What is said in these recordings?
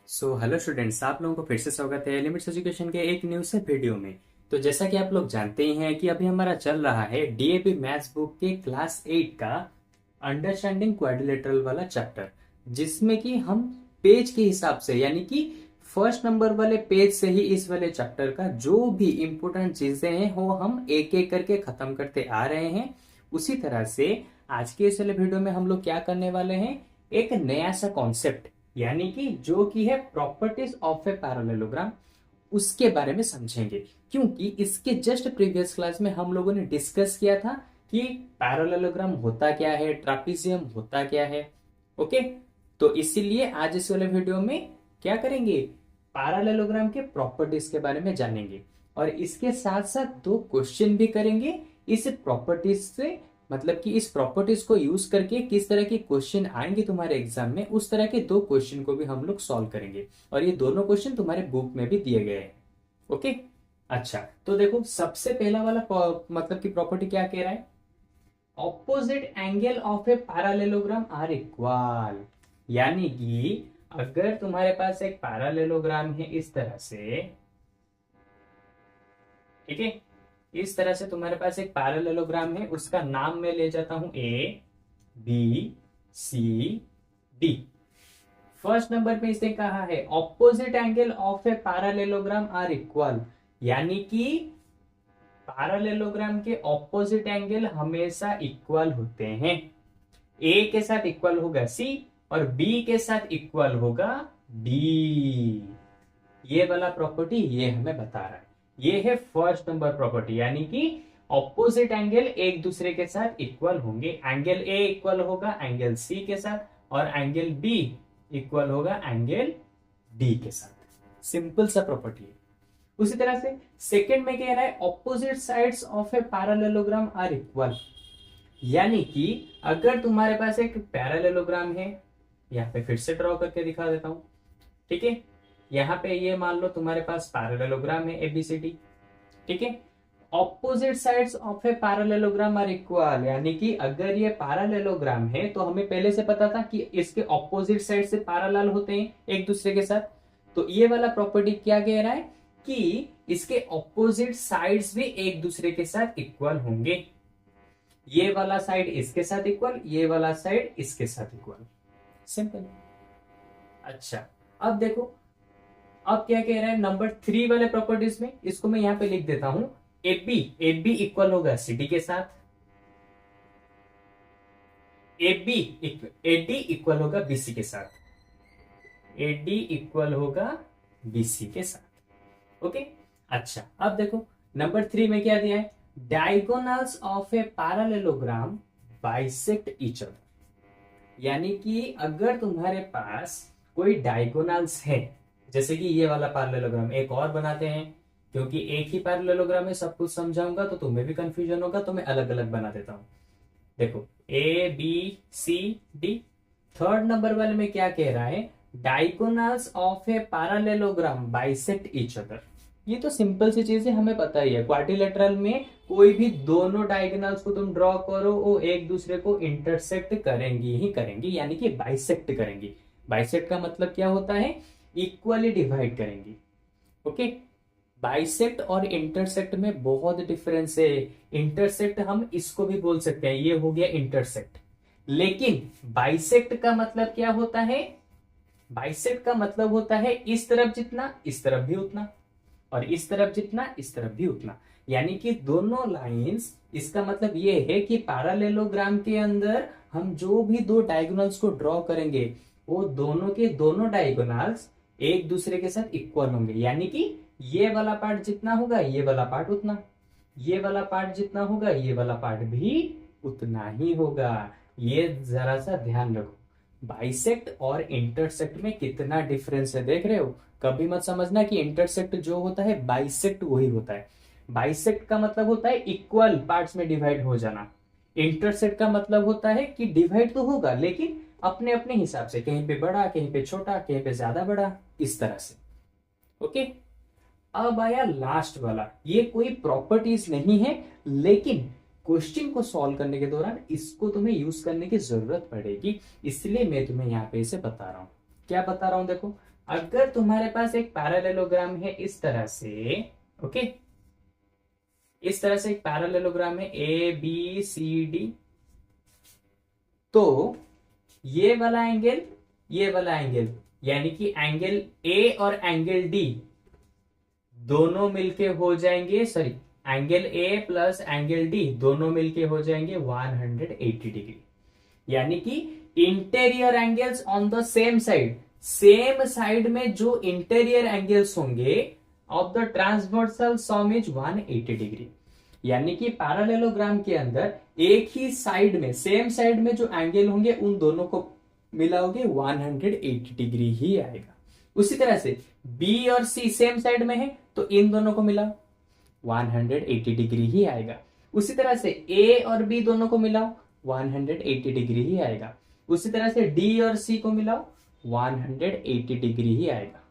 Hello students, आप लोगों को फिर से स्वागत है लिमिट्स एजुकेशन के एक न्यू से वीडियो में। तो जैसा कि आप लोग जानते ही हैं कि अभी हमारा चल रहा है डीएपी मैथ्स बुक के क्लास 8 का अंडरस्टैंडिंग क्वाड्रिलेटरल वाला चैप्टर, जिसमें कि हम पेज के हिसाब से यानी कि फर्स्ट नंबर वाले पेज से ही इस वाले चैप्टर का जो भी इंपॉर्टेंट चीजें हैं वो हम एक एक करके खत्म करते आ रहे हैं। उसी तरह से आज के इस वाले वीडियो में हम लोग क्या करने वाले हैं, एक नया सा कॉन्सेप्ट यानी कि जो कि है प्रॉपर्टीज ऑफ ए पैरेललोग्राम, उसके बारे में समझेंगे। क्योंकि इसके जस्ट प्रीवियस क्लास में हम लोगों ने डिस्कस किया था कि पैरेललोग्राम होता क्या है, ट्रापीजियम होता क्या है। ओके, तो इसीलिए आज इस वाले वीडियो में क्या करेंगे, पैरेललोग्राम के प्रॉपर्टीज के बारे में जानेंगे और इसके साथ साथ दो क्वेश्चन भी करेंगे इस प्रॉपर्टीज से। मतलब कि इस प्रॉपर्टीज को यूज करके किस तरह के क्वेश्चन आएंगे तुम्हारे एग्जाम में, उस तरह के दो क्वेश्चन को भी हम लोग सॉल्व करेंगे और ये दोनों क्वेश्चन तुम्हारे बुक में भी दिए गए हैं। ओके, अच्छा तो देखो सबसे पहला वाला मतलब कि प्रॉपर्टी क्या कह रहा है, opposite angle of a parallelogram are equal. यानी कि अगर तुम्हारे पास एक पैरेललोग्राम है इस तरह से, ठीक है, इस तरह से तुम्हारे पास एक पैरेललोग्राम है, उसका नाम मैं ले जाता हूं A B C D. First number पे इसने कहा है opposite angle of a parallelogram are equal, यानी कि पैरेललोग्राम के ऑपोजिट एंगल हमेशा इक्वल होते हैं। ए के साथ इक्वल होगा सी और बी के साथ इक्वल होगा डी। ये वाला प्रॉपर्टी ये हमें बता रहा है, ये है फर्स्ट नंबर प्रॉपर्टी, यानी कि ऑपोजिट एंगल एक दूसरे के साथ इक्वल होंगे। एंगल ए इक्वल होगा एंगल सी के साथ और एंगल बी इक्वल होगा एंगल डी के साथ। सिंपल सा प्रॉपर्टी है। उसी तरह से सेकंड में कह रहा है opposite sides of a parallelogram are equal, यानी कि अगर तुम्हारे पास एक पैरेललोग्राम है, यहां पे फिर से ड्रॉ करके दिखा देता हूं, ठीक है। यहां पे ये मान लो तुम्हारे पास पैरेललोग्राम है एबीसीडी, ठीक है। Opposite sides of a parallelogram are equal, यानी कि अगर ये पैरेललोग्राम है तो हमें पहले से पता था कि इसके ऑपोजिट साइड से पैरेलल होते हैं एक दूसरे के साथ। तो ये वाला प्रॉपर्टी क्या कह रहा है कि इसके ऑपोजिट साइड्स भी एक दूसरे के साथ इक्वल होंगे। ये वाला साइड इसके साथ इक्वल, ये वाला साइड इसके साथ इक्वल। सिंपल। अच्छा, अब देखो अब क्या कह रहा है नंबर 3 वाले प्रॉपर्टीज में, इसको मैं यहां पे लिख देता हूं, ए बी इक्वल होगा सीडी के साथ, एडी इक्वल होगा बीसी के साथ, एडी इक्वल होगा बीसी के साथ। ओके, अच्छा अब देखो नंबर 3 में क्या दिया है, diagonals of a parallelogram bisect each other. यानी कि अगर तुम्हारे पास कोई डायगोनल्स है, जैसे कि ये वाला पैरेललोग्राम, एक और बनाते हैं क्योंकि एक ही पैरेललोग्राम में सब कुछ समझाऊंगा तो तुम्हें भी कंफ्यूजन होगा, तो मैं अलग अलग बना देता हूं। देखो A B C D. Third number वाले में क्या कह रहा है, diagonals of a parallelogram bisect each other. ये तो सिंपल सी चीज है, हमें पता ही है, क्वाड्रिलेटरल में कोई भी दोनों डायगोनल्स को तुम ड्रॉ करो वो एक दूसरे को इंटरसेक्ट करेंगी ही करेंगी, यानी कि बाइसेक्ट करेंगी। बाइसेक्ट का मतलब क्या होता है, इक्वली डिवाइड करेंगी। ओके, बाइसेक्ट और इंटरसेक्ट में बहुत डिफरेंस है। इंटरसेक्ट हम इसको भी बोल सकते हैं, ये हो गया इंटरसेक्ट, लेकिन बाइसेक्ट का मतलब क्या होता है, बाइसेक्ट का मतलब होता है इस तरफ जितना इस तरफ भी उतना, और इस तरफ जितना इस तरफ भी उतना। यानी कि दोनों लाइंस, इसका मतलब ये है कि पैरेललोग्राम के अंदर हम जो भी दो डायगोनल्स को ड्रॉ करेंगे वो दोनों के दोनों डायगोनल्स एक दूसरे के साथ इक्वल होंगे। यानी कि ये वाला पार्ट जितना होगा ये वाला पार्ट उतना, ये वाला पार्ट जितना होगा ये वाला पार्ट भी उतना ही होगा। ये जरा सा ध्यान रखो, बाइसेक्ट और इंटरसेक्ट में कितना डिफरेंस है, देख रहे हो। कभी मत समझना कि इंटरसेक्ट जो होता है बाइसेक्ट वही होता है। बाइसेक्ट का मतलब होता है इक्वल पार्ट्स में डिवाइड हो जाना, इंटरसेक्ट का मतलब होता है कि डिवाइड तो होगा लेकिन अपने अपने हिसाब से, कहीं पे बड़ा कहीं पे छोटा कहीं पे ज्यादा बड़ा, इस तरह से। ओके, अब आया लास्ट वाला, ये कोई प्रॉपर्टीज नहीं है लेकिन क्वेश्चन को सॉल्व करने के दौरान इसको तुम्हें यूज करने की जरूरत पड़ेगी, इसलिए मैं तुम्हें यहां पे इसे बता रहा हूं। क्या बता रहा हूं, देखो अगर तुम्हारे पास एक पैरेललोग्राम है इस तरह से, ओके, इस तरह से एक पैरेललोग्राम है ए बी सी डी, तो ये वाला एंगल, ये वाला एंगल, यानी कि एंगल ए और एंगल डी दोनों मिलके हो जाएंगे, sorry, angle A plus angle D दोनों मिलके हो जाएंगे 180 डिग्री। यानी कि interior angles on the same side, same side में जो इंटीरियर एंगल्स होंगे of the transversal some is 180 degree. यानी कि पैरेललोग्राम के अंदर एक ही साइड में, सेम साइड में जो एंगल होंगे उन दोनों को मिलाओगे 180 डिग्री ही आएगा। उसी तरह से बी और सी सेम साइड में है तो इन दोनों को मिलाओ 180 डिग्री ही आएगा। उसी तरह से ए और बी दोनों को मिलाओ 180 डिग्री ही आएगा। उसी तरह से डी और सी को मिलाओ 180 डिग्री ही आएगा।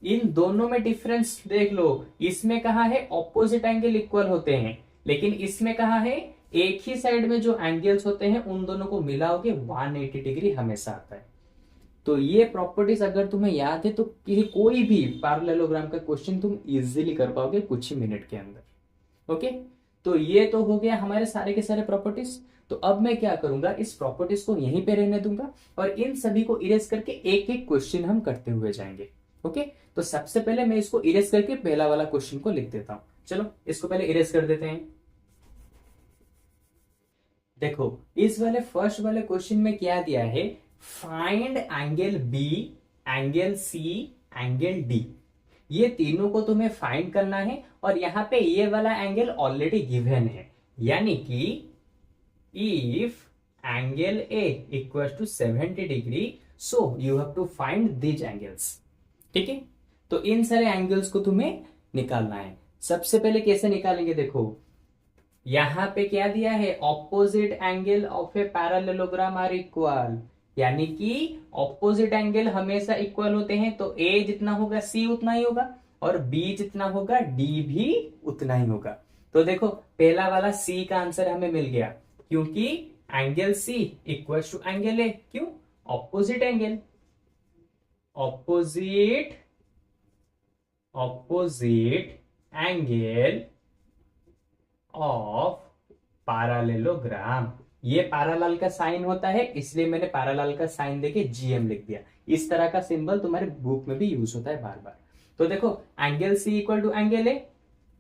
इन दोनों में डिफरेंस देख लो, इसमें कहा है ऑपोजिट एंगल इक्वल होते हैं, लेकिन इसमें कहा है एक ही साइड में जो एंगल्स होते हैं उन दोनों को मिलाओगे 180 डिग्री हमेशा आता है। तो ये प्रॉपर्टीज अगर तुम्हें याद है तो कोई भी पैरेललोग्राम का क्वेश्चन तुम इजीली कर पाओगे कुछ ही मिनट के अंदर। ओके, तो ये तो हो गया हमारे सारे के सारे प्रॉपर्टीज। तो अब मैं क्या करूंगा, इस प्रॉपर्टीज को यहीं पे रहने दूंगा और इन सभी को इरेज करके एक एक क्वेश्चन हम करते हुए जाएंगे। ओके, तो सबसे पहले मैं इसको इरेज करके पहला वाला क्वेश्चन को लिख देता हूं। चलो इसको पहले इरेज कर देते हैं। देखो इस वाले फर्स्ट वाले क्वेश्चन में क्या दिया है, find angle B, angle C, angle D, ये तीनों को तुम्हें फाइंड करना है और यहां पे ये वाला एंगल ऑलरेडी गिवन है, यानी कि if angle A equal to 70 degree so you have to find these angles. ठीक है, तो इन सारे एंगल्स को तुम्हें निकालना है। सबसे पहले कैसे निकालेंगे, देखो यहां पे क्या दिया है, opposite angle of a parallelogram are equal, यानी कि ऑपोजिट एंगल हमेशा इक्वल होते हैं, तो ए जितना होगा सी उतना ही होगा और बी जितना होगा डी भी उतना ही होगा। तो देखो पहला वाला सी का आंसर हमें मिल गया, क्योंकि angle C equal to angle A, क्यों, opposite angle, opposite angle of parallelogram, ये पैरेलल का साइन होता है इसलिए मैंने पैरेलल का साइन देके जीएम लिख दिया। इस तरह का सिंबल तुम्हारे बुक में भी यूज होता है बार बार। तो देखो angle C equal to angle A,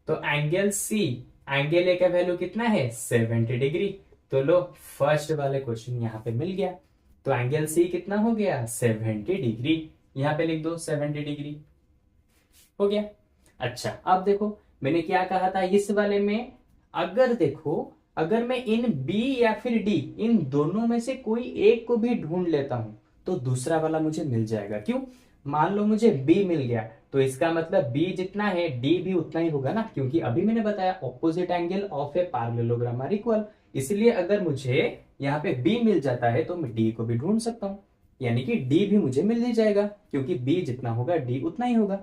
तो एंगल सी, एंगल ए का वैल्यू कितना है 70 डिग्री। तो लो फर्स्ट वाले क्वेश्चन यहां पे मिल गया, तो एंगल सी कितना हो गया 70 डिग्री, यहां पे लिख दो 70 डिग्री हो गया। अच्छा अब देखो मैंने क्या कहा था इस वाले में, अगर देखो अगर मैं इन B या फिर D इन दोनों में से कोई एक को भी ढूंढ लेता हूं तो दूसरा वाला मुझे मिल जाएगा। क्यों, मान लो मुझे B मिल गया तो इसका मतलब B जितना है D भी उतना ही होगा ना, क्योंकि अभी मैंने बताया opposite angle of a parallelogram are equal, इसलिए अगर मुझे यहाँ पे B मिल जाता है तो मैं D को भी ढूंढ सकता हूं, यानी कि D भी मुझे मिल ही जाएगा क्योंकि B जितना होगा D उतना ही होगा।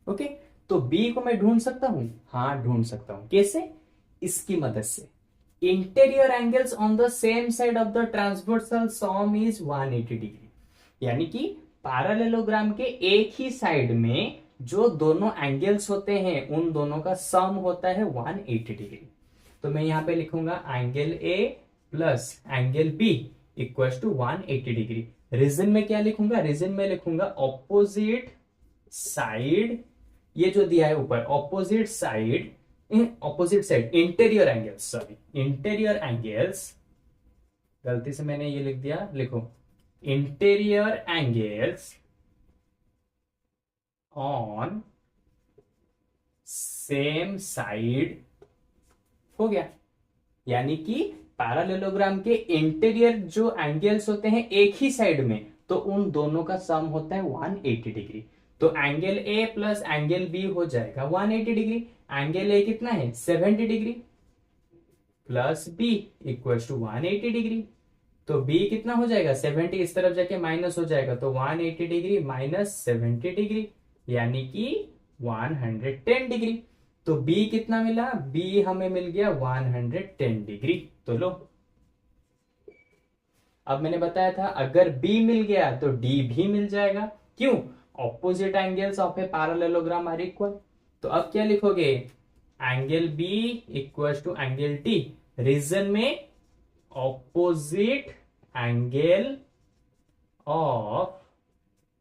ओके, तो B को मैं ढूंढ सकता हूं, हाँ ढूंढ सकता हूं। कैसे, इसकी मदद से, interior angles on the same side of the transversal some is 180 degree, यानी कि पैरेललोग्राम के एक ही साइड में जो दोनों एंगल्स होते हैं उन दोनों का सम होता है 180 डिग्री। तो मैं यहां पे लिखूंगा angle A plus angle B equal to 180 degree. Reason में क्या लिखूंगा, रीजन में लिखूंगा ऑपोजिट साइड, ये जो दिया है ऊपर opposite side interior angles, sorry interior angles, गलती से मैंने ये लिख दिया, लिखो interior angles on same side हो गया, यानी कि पैरेललोग्राम के इंटीरियर जो एंगल्स होते हैं एक ही साइड में तो उन दोनों का सम होता है 180 डिग्री। तो angle A plus angle B हो जाएगा 180 डिग्री, एंगल ए कितना है 70 degree plus B equal to 180 degree, तो बी कितना हो जाएगा 70, इस तरफ जाके माइनस हो जाएगा तो 180 डिग्री माइनस 70 डिग्री यानी कि 110 डिग्री। तो बी कितना मिला, बी हमें मिल गया 110 डिग्री। तो लो अब मैंने बताया था अगर बी मिल गया तो डी भी मिल जाएगा, क्यों, opposite angles of a parallelogram are equal. तो अब क्या लिखोगे, angle B equal to angle T, reason में ऑपोजिट एंगल ऑफ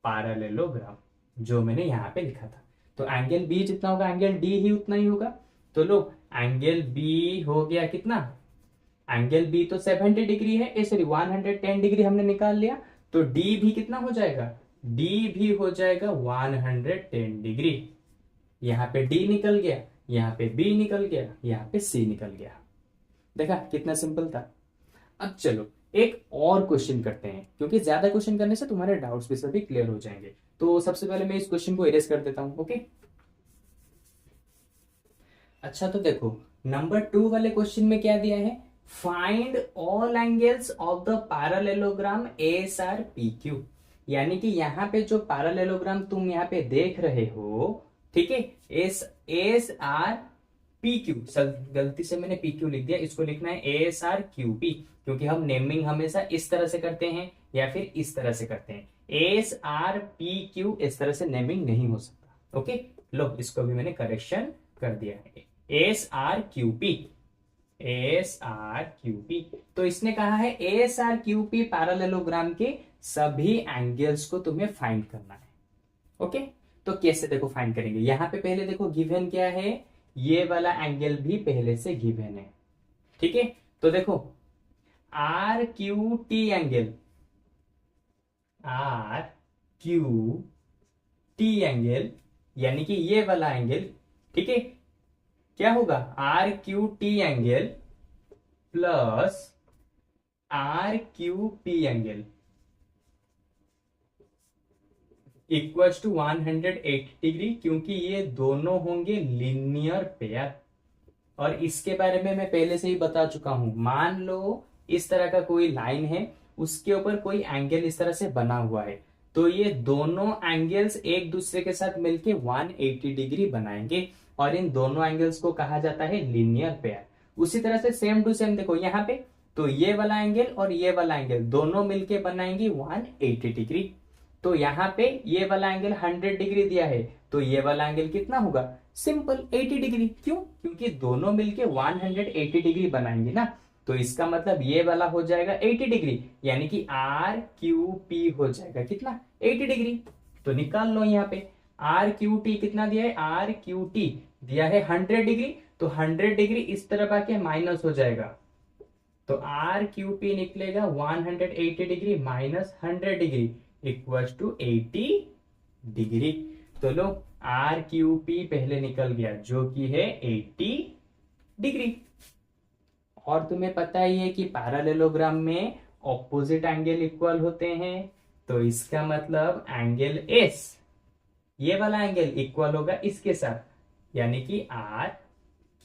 पैरेललोग्राम, जो मैंने यहां पे लिखा था। तो एंगल बी जितना होगा एंगल डी ही उतना ही होगा। तो लो, एंगल बी हो गया कितना, एंगल बी तो 70 डिग्री है, सॉरी 110 डिग्री हमने निकाल लिया। तो डी भी कितना हो जाएगा, डी भी हो जाएगा 110 डिग्री। यहां पे डी निकल गया, यहां पे बी निकल गया, यहां पे सी निकल गया। देखा कितना सिंपल था। अब चलो एक और क्वेश्चन करते हैं, क्योंकि ज्यादा क्वेश्चन करने से तुम्हारे डाउट्स भी सभी क्लियर हो जाएंगे। तो सबसे पहले मैं इस क्वेश्चन को इरेज कर देता हूं। ओके, अच्छा तो देखो नंबर 2 वाले क्वेश्चन में क्या दिया है, find all angles of the parallelogram S R P Q. यानी कि यहाँ पे जो पैरेललोग्राम तुम यहाँ पे देख रहे हो, ठीक है, एस आर पी क्यू, गलती से मैंने पी क्यू लिख दिया, इसको लिखना है एस आर क्यू पी, क्योंकि हम नेमिंग हमेशा इस तरह से करते हैं या फिर इस तरह से करते हैं। एस आर पी क्यू इस तरह से नेमिंग नहीं हो सकता। ओके, लो इसको भी मैंने करेक्शन कर दिया है, S R Q P, S R Q P. तो इसने कहा है S R Q P parallelogram के सभी एंगल्स को तुम्हें फाइंड करना है। ओके, तो कैसे देखो फाइंड करेंगे, यहां पे पहले देखो गिवन क्या है, ये वाला एंगल भी पहले से गिवन है। ठीक है, तो देखो R Q T angle, R Q T angle यानी कि ये वाला एंगल, ठीक है, क्या होगा, R Q T angle plus R Q P angle equals to 180 degree, क्योंकि ये दोनों होंगे लीनियर पेयर। और इसके बारे में मैं पहले से ही बता चुका हूं। मान लो इस तरह का कोई लाइन है, उसके ऊपर कोई एंगल इस तरह से बना हुआ है, तो ये दोनों एंगल्स एक दूसरे के साथ मिलके 180 डिग्री बनाएंगे, और इन दोनों एंगल्स को कहा जाता है लीनियर पेयर। उसी तरह से सेम टू सेम देखो यहाँ पे, तो ये वाला एंगल और ये वाला एंगल दोनों मिलके बनाएंगे 180 डिग्री। तो यहाँ पे ये वाला एंगल 100 डिग्री दिया है, तो ये वाला एंगल कितना होगा, सिंपल 80 डिग्री। क्यों, क्योंकि दोनों मिलके 180 डिग्री बनाएंगे ना, तो इसका मतलब ये वाला हो जाएगा 80 डिग्री, यानी कि आर क्यू पी हो जाएगा कितना, 80 डिग्री। तो निकाल लो यहाँ पे आर क्यू टी कितना दिया है, आर क्यू टी दिया है 100 डिग्री, तो 100 डिग्री इस तरफ आके माइनस हो जाएगा, तो आर क्यू पी निकलेगा 180 degree minus 100 degree equals to 80 degree. तो लो आर क्यू पी पहले निकल गया, जो कि है 80 डिग्री। और तुम्हें पता ही है कि पैरेललोग्राम में ऑपोजिट एंगल इक्वल होते हैं, तो इसका मतलब एंगल एस, ये वाला एंगल इक्वल होगा इसके साथ, यानी कि आर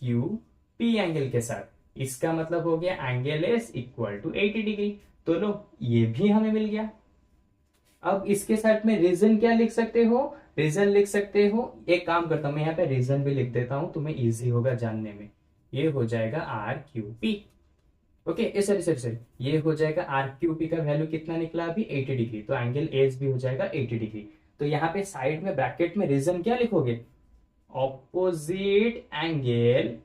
क्यू पी एंगल के साथ। इसका मतलब हो गया angle S equal to 80 degree. तो लो ये भी हमें मिल गया। अब इसके साथ में रीजन क्या लिख सकते हो, रीजन लिख सकते हो, एक काम करता हूं मैं यहाँ पे रीजन भी लिख देता हूं, तुम्हें इजी होगा जानने में। ये हो जाएगा R Q P, okay, sorry sorry sorry, ये हो जाएगा आर क्यू पी का वैल्यू कितना निकला अभी 80 डिग्री, तो एंगल एस भी हो जाएगा 80 डिग्री। तो यहाँ पे साइड में ब्रैकेट में रीजन क्या लिखोगे, ऑपोजिट एंगल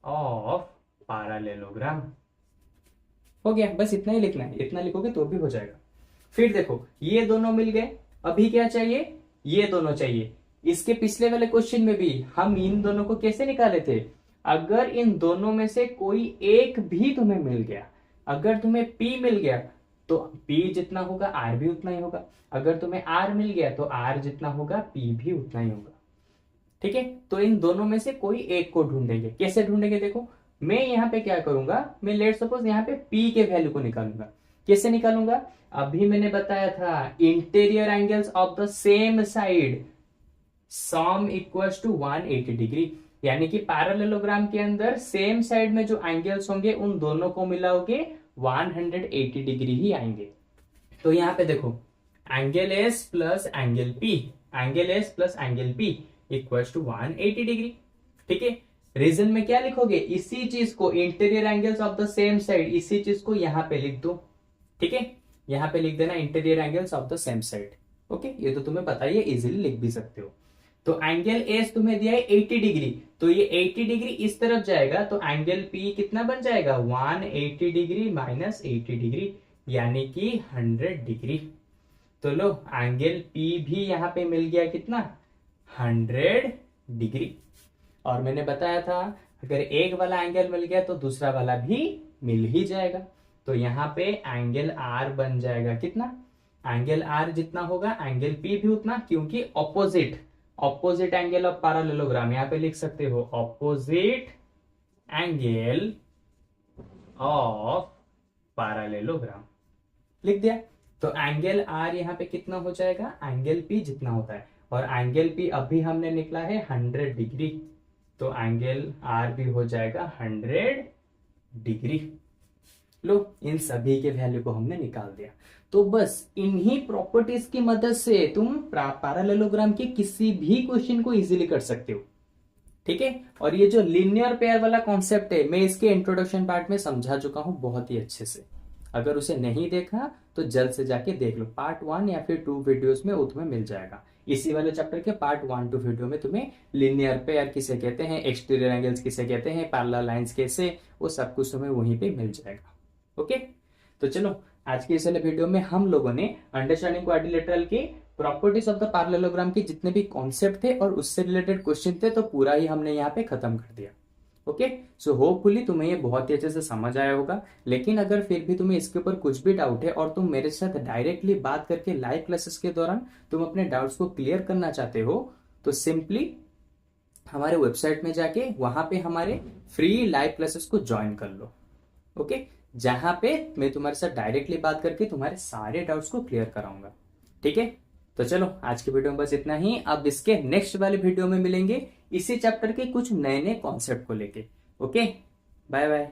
ऑफ पैरेललोग्राम। हो गया, बस इतना ही लिखना है, इतना लिखोगे तो भी हो जाएगा। फिर देखो ये दोनों मिल गए, अभी क्या चाहिए, ये दोनों चाहिए। इसके पिछले वाले क्वेश्चन में भी हम इन दोनों को कैसे निकाले थे, अगर इन दोनों में से कोई एक भी तुम्हें मिल गया, अगर तुम्हें P मिल गया तो P जितना होगा R भी उतना ही होगा, अगर तुम्हें R मिल गया तो R जितना होगा P भी उतना ही होगा। ठीक है, तो इन दोनों में से कोई एक को ढूंढेंगे। कैसे ढूंढेंगे, देखो मैं यहाँ पे क्या करूंगा, मैं लेट सपोज यहाँ पे P के वैल्यू को निकालूंगा। कैसे निकालूंगा, अभी मैंने बताया था interior angles of the same side sum equals to 180 degree, यानी कि पैरेललोग्राम के अंदर सेम साइड में जो एंगल्स होंगे उन दोनों को मिलाओगे 180 डिग्री ही आएंगे। तो यहाँ पे देखो angle S plus angle P, angle S plus angle P equals to 180 degree. ठीक है, रीजन में क्या लिखोगे, इसी चीज को interior angles of the same side, इसी चीज को यहाँ पे लिख दो। ठीक है, यहाँ पे लिख देना interior angles of the same side. Okay, ये तो तुम्हें पता ही है, इजीली लिख भी सकते हो। तो एंगल एस तुम्हें दिया है 80 डिग्री, तो ये 80 डिग्री इस तरफ जाएगा, तो एंगल पी कितना बन जाएगा 180 डिग्री माइनस 80 डिग्री, यानी कि 100 डिग्री। तो लो एंगल पी भी यहां पे मिल गया कितना 100 डिग्री। और मैंने बताया था अगर एक वाला एंगल मिल गया तो दूसरा वाला भी मिल ही जाएगा। तो यहाँ पे एंगल आर बन जाएगा कितना, एंगल आर जितना होगा एंगल पी भी उतना, क्योंकि ऑपोजिट एंगल ऑफ पैरेललोग्राम, यहाँ पे लिख सकते हो ऑपोजिट एंगल ऑफ पैरेललोग्राम, लिख दिया। तो एंगल आर यहाँ पे कितना हो जाएगा, एंगल पी जितना होता है, और एंगल पी अभी हमने निकला है 100 डिग्री, तो एंगल आर भी हो जाएगा 100 डिग्री। लो इन सभी के वैल्यू को हमने निकाल दिया। तो बस इन्हीं प्रॉपर्टीज की मदद से तुम पैरेललोग्राम के किसी भी क्वेश्चन को इजीली कर सकते हो, ठीक है। और ये जो लीनियर पेयर वाला कॉन्सेप्ट है, मैं इसके इंट्रोडक्शन पार्ट में समझा चुका हूं बहुत ही अच्छे से। अगर उसे नहीं देखा तो जल्द से जाके देख लो, पार्ट 1 या फिर 2 वीडियोस में वो तुम्हें मिल जाएगा। इसी वाले चैप्टर के पार्ट 1 2 वीडियो में तुम्हें लीनियर पेयर किसे कहते हैं, एक्सटीरियर एंगल्स किसे कहते हैं, पैरेलल लाइंस कैसे, वो सब कुछ तुम्हें वहीं पे मिल जाएगा। ओके, तो चलो आज के इस वाले वीडियो में हम लोगों ने अंडरस्टैंडिंग क्वाड्रिलेटरल के प्रॉपर्टीज ऑफ द पैरेललोग्राम के जितने भी कॉन्सेप्ट थे और उससे रिलेटेड क्वेश्चन थे, तो पूरा ही हमने यहाँ पे खत्म कर दिया। ओके, सो होपफुली तुम्हें ये बहुत ही अच्छे से समझ आया होगा। लेकिन अगर फिर भी तुम्हें इसके ऊपर कुछ भी डाउट है और तुम मेरे साथ डायरेक्टली बात करके लाइव क्लासेस के दौरान तुम अपने डाउट्स को क्लियर करना चाहते हो, तो सिंपली हमारे वेबसाइट में जाके वहां पे हमारे फ्री लाइव क्लासेस को ज्वाइन कर लो। ओके, जहां पे मैं तुम्हारे साथ डायरेक्टली बात करके तुम्हारे सारे डाउट्स को क्लियर कराऊंगा, ठीक है। तो चलो आज के वीडियो में बस इतना ही। अब इसके नेक्स्ट वाले वीडियो में मिलेंगे इसी चैप्टर के कुछ नए नए कॉन्सेप्ट को लेके। Okay, bye bye.